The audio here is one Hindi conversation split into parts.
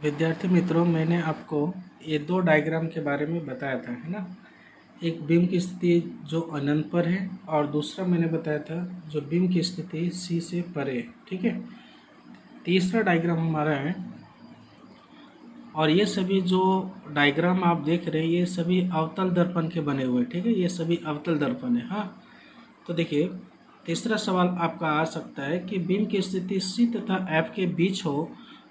विद्यार्थी मित्रों, मैंने आपको ये दो डायग्राम के बारे में बताया था, है ना। एक बीम की स्थिति जो अनंत पर है और दूसरा मैंने बताया था जो बीम की स्थिति सी से परे है, ठीक है। तीसरा डायग्राम हमारा है, और ये सभी जो डायग्राम आप देख रहे हैं ये सभी अवतल दर्पण के बने हुए, ठीक है। ये सभी अवतल दर्पण है। हाँ, तो देखिए तीसरा सवाल आपका आ सकता है कि बीम की स्थिति सी तथा एफ के बीच हो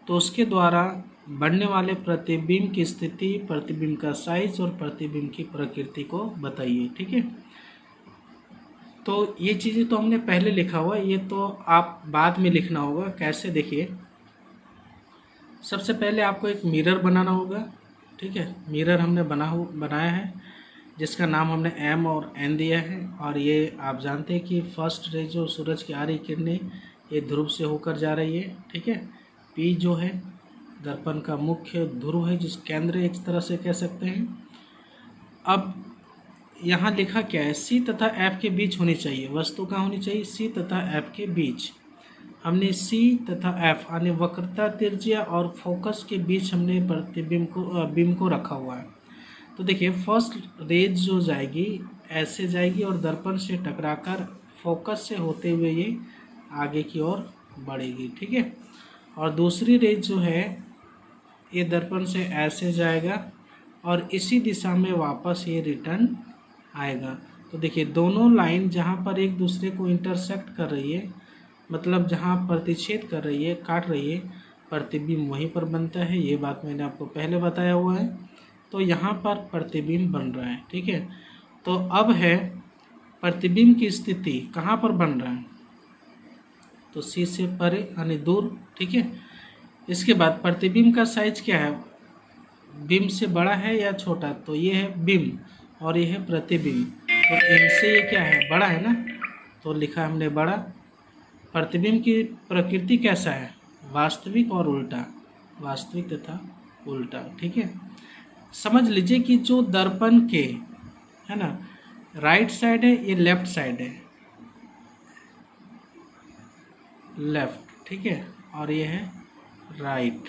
तो उसके द्वारा बनने वाले प्रतिबिंब की स्थिति, प्रतिबिंब का साइज और प्रतिबिंब की प्रकृति को बताइए, ठीक है। तो ये चीज़ें तो हमने पहले लिखा हुआ है, ये तो आप बाद में लिखना होगा। कैसे, देखिए सबसे पहले आपको एक मिरर बनाना होगा, ठीक है। मिरर हमने बनाया है जिसका नाम हमने एम और एन दिया है। और ये आप जानते हैं कि फर्स्ट रे जो सूरज की आ रही किरणें ये ध्रुव से होकर जा रही है, ठीक है। पी जो है दर्पण का मुख्य ध्रुव है, जिस केंद्र एक तरह से कह सकते हैं। अब यहाँ लिखा क्या है, सी तथा एफ के बीच होनी चाहिए वस्तु। कहाँ होनी चाहिए, सी तथा एफ के बीच। हमने सी तथा एफ यानी वक्रता, त्रिज्या और फोकस के बीच हमने प्रतिबिंब को बिंब को रखा हुआ है। तो देखिए फर्स्ट रेज जो जाएगी ऐसे जाएगी और दर्पण से टकराकर फोकस से होते हुए ये आगे की ओर बढ़ेगी, ठीक है। और दूसरी रेज जो है ये दर्पण से ऐसे जाएगा और इसी दिशा में वापस ये रिटर्न आएगा। तो देखिए दोनों लाइन जहाँ पर एक दूसरे को इंटरसेक्ट कर रही है, मतलब जहाँ प्रतिच्छेद कर रही है, काट रही है, प्रतिबिंब वहीं पर बनता है। ये बात मैंने आपको पहले बताया हुआ है। तो यहाँ पर प्रतिबिंब बन रहा है, ठीक है। तो अब है प्रतिबिंब की स्थिति कहाँ पर बन रहा है, तो सी से परे यानी दूर, ठीक है। इसके बाद प्रतिबिंब का साइज क्या है, बिंब से बड़ा है या छोटा, तो ये है बिंब और ये है प्रतिबिंब। तो इनसे ये क्या है, बड़ा है ना, तो लिखा हमने बड़ा। प्रतिबिंब की प्रकृति कैसा है, वास्तविक और उल्टा, वास्तविक तथा उल्टा, ठीक है। समझ लीजिए कि जो दर्पण के, है ना, राइट साइड है ये लेफ्ट साइड है, लेफ्ट, ठीक है, और ये है राइट।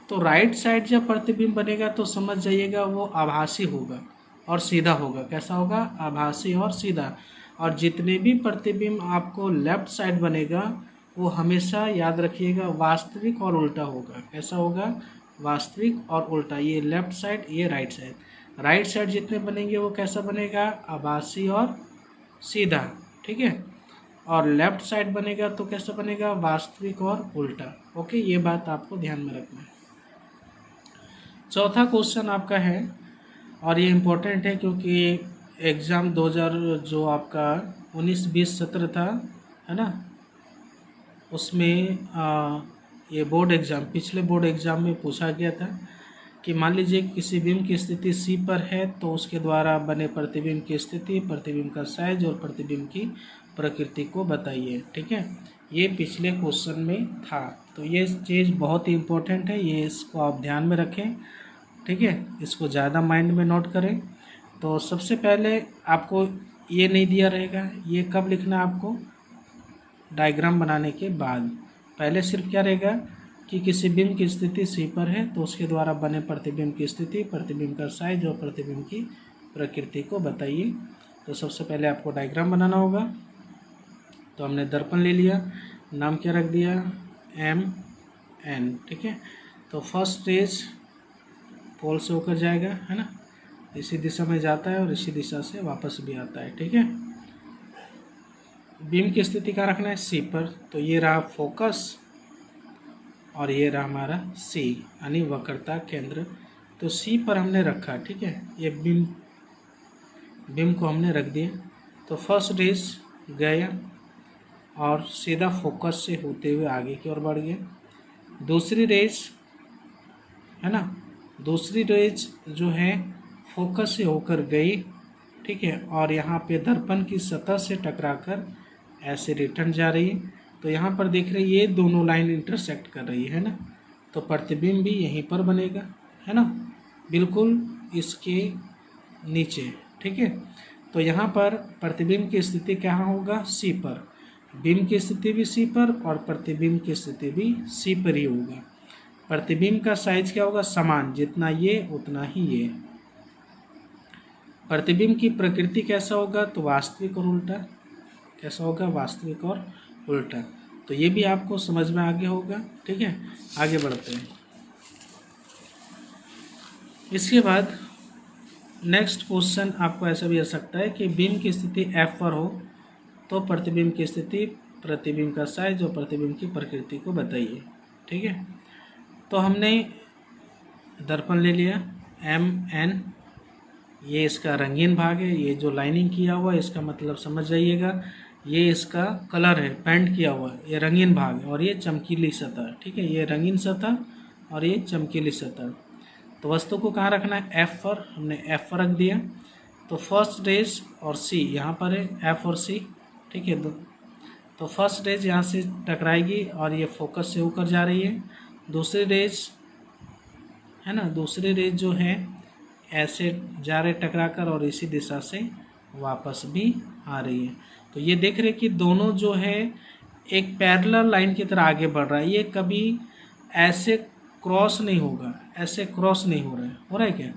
तो राइट साइड जब प्रतिबिंब बनेगा तो समझ जाइएगा वो आभासी होगा और सीधा होगा। कैसा होगा, आभासी और सीधा। और जितने भी प्रतिबिंब आपको लेफ्ट साइड बनेगा वो हमेशा याद रखिएगा वास्तविक और उल्टा होगा। कैसा होगा, वास्तविक और उल्टा। ये लेफ्ट साइड, ये राइट साइड। राइट साइड जितने बनेंगे वो कैसा बनेगा, आभासी और सीधा, ठीक है। और लेफ्ट साइड बनेगा तो कैसा बनेगा, वास्तविक और उल्टा। ओके, ये बात आपको ध्यान में रखना है। चौथा क्वेश्चन आपका है, और ये इम्पोर्टेंट है क्योंकि एग्ज़ाम 2000 जो आपका 19-20 सत्र था, है ना, उसमें ये बोर्ड एग्ज़ाम, पिछले बोर्ड एग्ज़ाम में पूछा गया था कि मान लीजिए किसी बिंब की स्थिति सी पर है तो उसके द्वारा बने प्रतिबिंब की स्थिति, प्रतिबिंब का साइज और प्रतिबिंब की प्रकृति को बताइए, ठीक है। ये पिछले क्वेश्चन में था। तो ये चीज़ बहुत ही इम्पोर्टेंट है, ये इसको आप ध्यान में रखें, ठीक है। इसको ज़्यादा माइंड में नोट करें। तो सबसे पहले आपको ये नहीं दिया रहेगा, ये कब लिखना है आपको, डायग्राम बनाने के बाद। पहले सिर्फ क्या रहेगा कि किसी बिंब की स्थिति सी पर है तो उसके द्वारा बने प्रतिबिंब की स्थिति, प्रतिबिंब का साइज और प्रतिबिंब की प्रकृति को बताइए। तो सबसे पहले आपको डायग्राम बनाना होगा। तो हमने दर्पण ले लिया, नाम क्या रख दिया, एम एन, ठीक है। तो फर्स्ट रेज पोल से होकर जाएगा, है ना, इसी दिशा में जाता है और इसी दिशा से वापस भी आता है, ठीक है। बीम की स्थिति का रखना है सी पर, तो ये रहा फोकस और ये रहा हमारा सी यानी वक्रता केंद्र। तो सी पर हमने रखा, ठीक है, ये बीम को हमने रख दिया। तो फर्स्ट रेज गया और सीधा फोकस से होते हुए आगे की ओर बढ़ गया। दूसरी रेज, है ना, दूसरी रेज जो है फोकस से होकर गई, ठीक है, और यहाँ पे दर्पण की सतह से टकराकर ऐसे रिटर्न जा रही है। तो यहाँ पर देख रहे हैं ये दोनों लाइन इंटरसेक्ट कर रही है ना, तो प्रतिबिंब भी यहीं पर बनेगा, है ना, बिल्कुल इसके नीचे, ठीक है। तो यहाँ पर प्रतिबिंब की स्थिति क्या होगा, सी पर, बिंब की स्थिति भी सी पर और प्रतिबिंब की स्थिति भी सी पर ही होगा। प्रतिबिंब का साइज क्या होगा, समान, जितना ये उतना ही ये। प्रतिबिंब की प्रकृति कैसा होगा, तो वास्तविक और उल्टा। कैसा होगा, वास्तविक और उल्टा। तो ये भी आपको समझ में आगे होगा। ठीक है, आगे बढ़ते हैं। इसके बाद नेक्स्ट क्वेश्चन आपको ऐसा भी आ सकता है कि बिंब की स्थिति F पर हो तो प्रतिबिंब की स्थिति, प्रतिबिंब का साइज और प्रतिबिंब की प्रकृति को बताइए। ठीक है, तो हमने दर्पण ले लिया MN, ये इसका रंगीन भाग है, ये जो लाइनिंग किया हुआ है इसका मतलब समझ जाइएगा, ये इसका कलर है, पेंट किया हुआ है, ये रंगीन भाग है, और ये चमकीली सतह। ठीक है, ये रंगीन सतह और ये चमकीली सतह। तो वस्तु को कहाँ रखना है, F पर, हमने F पर रख दिया। तो फर्स्ट रेज और C यहाँ पर है, F और C। ठीक है, तो फर्स्ट रेज यहाँ से टकराएगी और ये फोकस से होकर जा रही है। दूसरी रेज है ना, दूसरी रेज जो है ऐसे जा रहे टकरा कर और इसी दिशा से वापस भी आ रही है। तो ये देख रहे कि दोनों जो है एक पैरेलल लाइन की तरह आगे बढ़ रहा है। ये कभी ऐसे क्रॉस नहीं होगा, ऐसे क्रॉस नहीं हो रहा है क्या,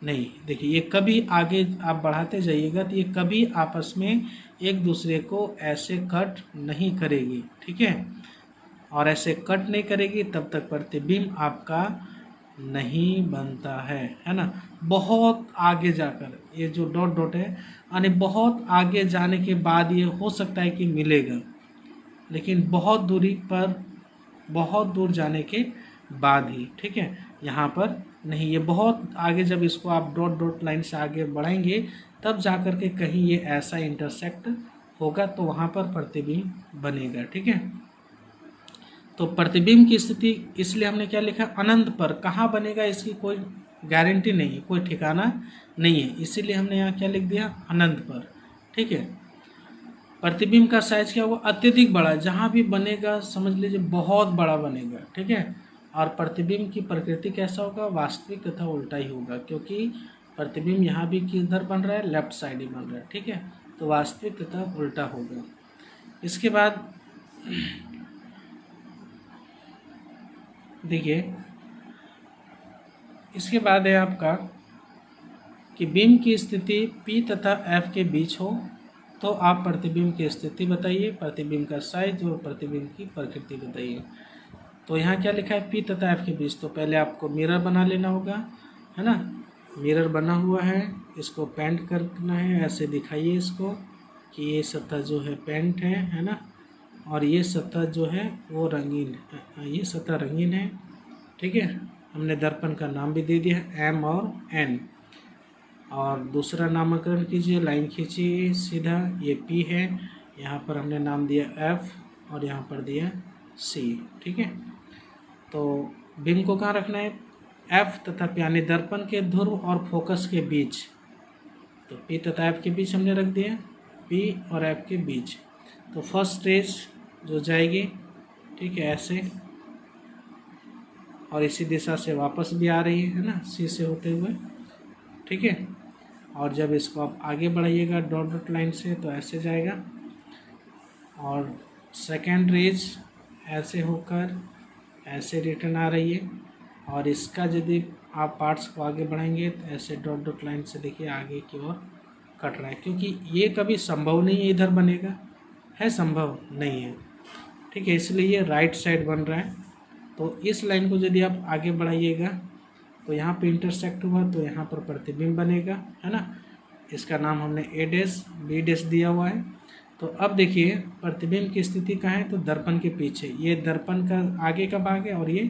नहीं। देखिए ये कभी आगे आप बढ़ाते जाइएगा तो ये कभी आपस में एक दूसरे को ऐसे कट नहीं करेगी। ठीक है, और ऐसे कट नहीं करेगी तब तक प्रतिबिंब आपका नहीं बनता है ना। बहुत आगे जाकर ये जो डॉट डॉट है यानी बहुत आगे जाने के बाद ये हो सकता है कि मिलेगा, लेकिन बहुत दूरी पर, बहुत दूर जाने के बाद ही। ठीक है, यहाँ पर नहीं, ये बहुत आगे, जब इसको आप डॉट डॉट लाइन से आगे बढ़ाएंगे तब जाकर के कहीं ये ऐसा इंटरसेक्ट होगा तो वहाँ पर प्रतिबिंब बनेगा। ठीक है, तो प्रतिबिंब की स्थिति इसलिए हमने क्या लिखा, अनंत पर। कहाँ बनेगा इसकी कोई गारंटी नहीं, कोई ठिकाना नहीं है, इसीलिए हमने यहाँ क्या लिख दिया, अनंत पर। ठीक है, प्रतिबिंब का साइज क्या होगा, अत्यधिक बड़ा, जहाँ भी बनेगा समझ लीजिए बहुत बड़ा बनेगा। ठीक है, और प्रतिबिंब की प्रकृति कैसा होगा, वास्तविक तथा उल्टा ही होगा, क्योंकि प्रतिबिंब यहाँ भी किधर बन रहा है, लेफ्ट साइड ही बन रहा है। ठीक है, तो वास्तविक तथा उल्टा होगा। इसके बाद देखिए, इसके बाद है आपका कि बिंब की स्थिति P तथा F के बीच हो तो आप प्रतिबिंब की स्थिति बताइए, प्रतिबिंब का साइज और प्रतिबिंब की प्रकृति बताइए। तो यहाँ क्या लिखा है, P तथा F के बीच, तो पहले आपको मिरर बना लेना होगा, है ना। मिरर बना हुआ है, इसको पेंट करना है, ऐसे दिखाइए इसको कि ये सतह जो है पेंट है ना, और ये सतह जो है वो रंगीन है, ये सतह रंगीन है। ठीक है, हमने दर्पण का नाम भी दे दिया है M और N, और दूसरा नामकरण कीजिए, लाइन खींचिए सीधा, ये P है, यहाँ पर हमने नाम दिया F और यहाँ पर दिया C। ठीक है, तो बिंब को कहाँ रखना है, F तथा P यानी दर्पण के ध्रुव और फोकस के बीच। तो P तथा F के बीच हमने रख दिया, P और F के बीच। तो फर्स्ट रेज जो जाएगी, ठीक है, ऐसे, और इसी दिशा से वापस भी आ रही है ना, C से होते हुए। ठीक है, और जब इसको आप आगे बढ़ाइएगा डॉट डॉट लाइन से तो ऐसे जाएगा, और सेकेंड रेज ऐसे होकर ऐसे रिटर्न आ रही है, और इसका यदि आप पार्ट्स को आगे बढ़ाएंगे तो ऐसे डॉट डॉट लाइन से देखिए आगे की ओर कट रहा है, क्योंकि ये कभी संभव नहीं है इधर बनेगा, है संभव नहीं है। ठीक है, इसलिए ये राइट साइड बन रहा है। तो इस लाइन को यदि आप आगे बढ़ाइएगा तो यहाँ पे इंटरसेक्ट हुआ तो यहाँ पर प्रतिबिंब बनेगा, है ना। इसका नाम हमने A डैश B डैश दिया हुआ है। तो अब देखिए प्रतिबिंब की स्थिति कहाँ है, तो दर्पण के पीछे। ये दर्पण का आगे का भाग है और ये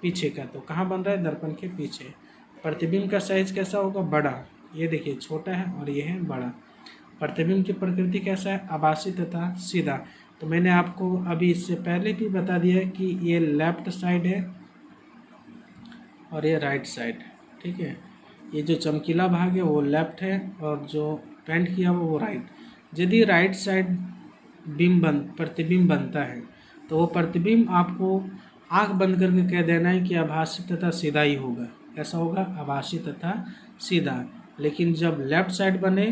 पीछे का, तो कहाँ बन रहा है, दर्पण के पीछे। प्रतिबिंब का साइज कैसा होगा, बड़ा। ये देखिए छोटा है और ये है बड़ा। प्रतिबिंब की प्रकृति कैसा है, आभासी तथा सीधा। तो मैंने आपको अभी इससे पहले भी बता दिया है कि ये लेफ्ट साइड है और ये राइट साइड। ठीक है, ये जो चमकीला भाग है वो लेफ्ट है और जो पेंट किया हुआ वो राइट। यदि राइट साइड प्रतिबिंब बनता है तो वो प्रतिबिंब आपको आंख बंद करके कह देना है कि आभासी तथा सीधा ही होगा। कैसा होगा, आभासी तथा सीधा। लेकिन जब लेफ्ट साइड बने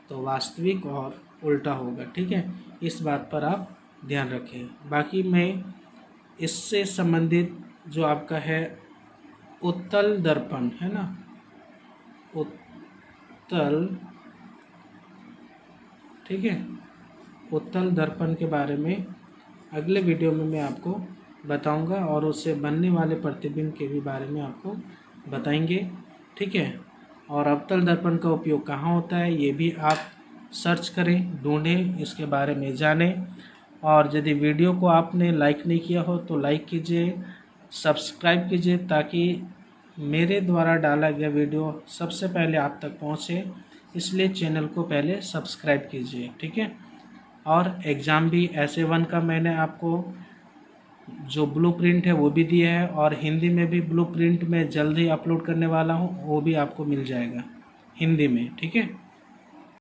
तो वास्तविक और उल्टा होगा। ठीक है, इस बात पर आप ध्यान रखें। बाकी मैं इससे संबंधित जो आपका है उत्तल दर्पण है ना, उत्तल, ठीक है, उत्तल दर्पण के बारे में अगले वीडियो में मैं आपको बताऊंगा और उससे बनने वाले प्रतिबिंब के भी बारे में आपको बताएंगे, ठीक है। और अवतल दर्पण का उपयोग कहाँ होता है ये भी आप सर्च करें, ढूंढें, इसके बारे में जानें। और यदि वीडियो को आपने लाइक नहीं किया हो तो लाइक कीजिए, सब्सक्राइब कीजिए, ताकि मेरे द्वारा डाला गया वीडियो सबसे पहले आप तक पहुंचे, इसलिए चैनल को पहले सब्सक्राइब कीजिए, ठीक है। और एग्ज़ाम भी SA1 का मैंने आपको जो ब्लूप्रिंट है वो भी दिया है, और हिंदी में भी ब्लूप्रिंट मैं जल्द ही अपलोड करने वाला हूँ, वो भी आपको मिल जाएगा हिंदी में, ठीक है।